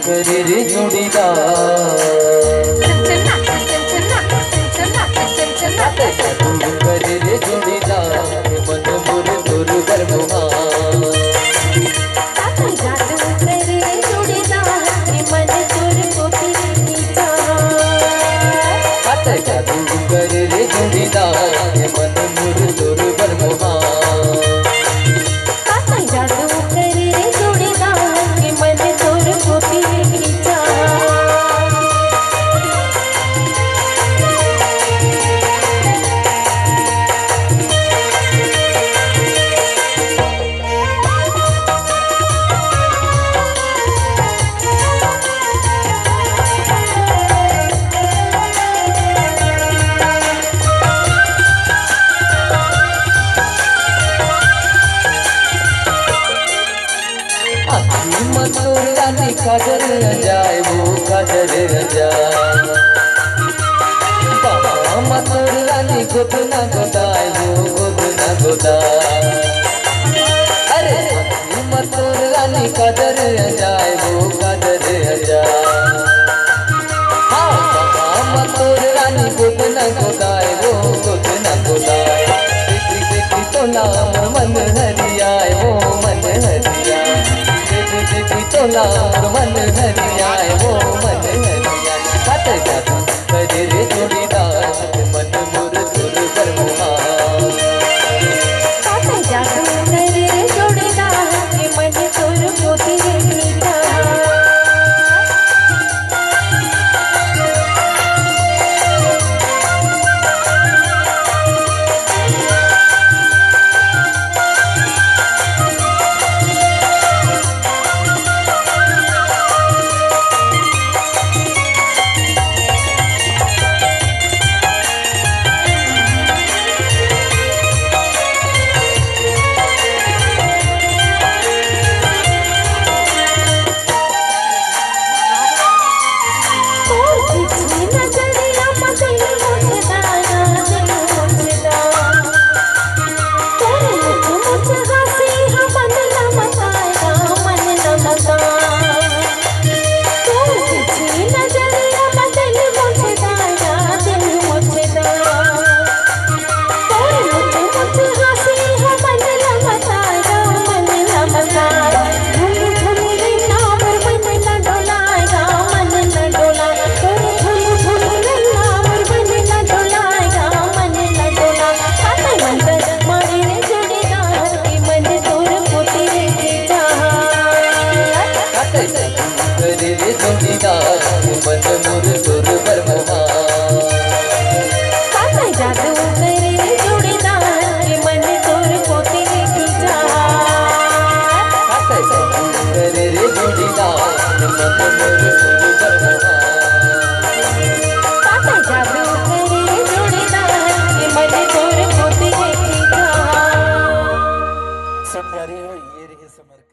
करे रे जोड़ीदार करे रे जोड़ीदार मन मोर तोर गरबुआ जादू करे रे जोड़ीदार मन मोर तोर गरबुआ काजल जाए वो काजल जाए बाबा मथुर रानी खुद न गोदाए वो खुद न गोदाए अरे मथुर रानी काजल जाए वो काजल जाए हाँ बाबा मथुर रानी खुद न गोदाए वो खुद न गोदाए देखी देखी तो नाम मन हरियाए वो मन हरियाए देखी तो नाम मन हरियाए वो मन हरियाए जादू करे रे जोड़ीदार मन मोर तोर गरबुआ जादू करे रे जोड़ीदार मन तोर मोती समझा रहे हो ये समर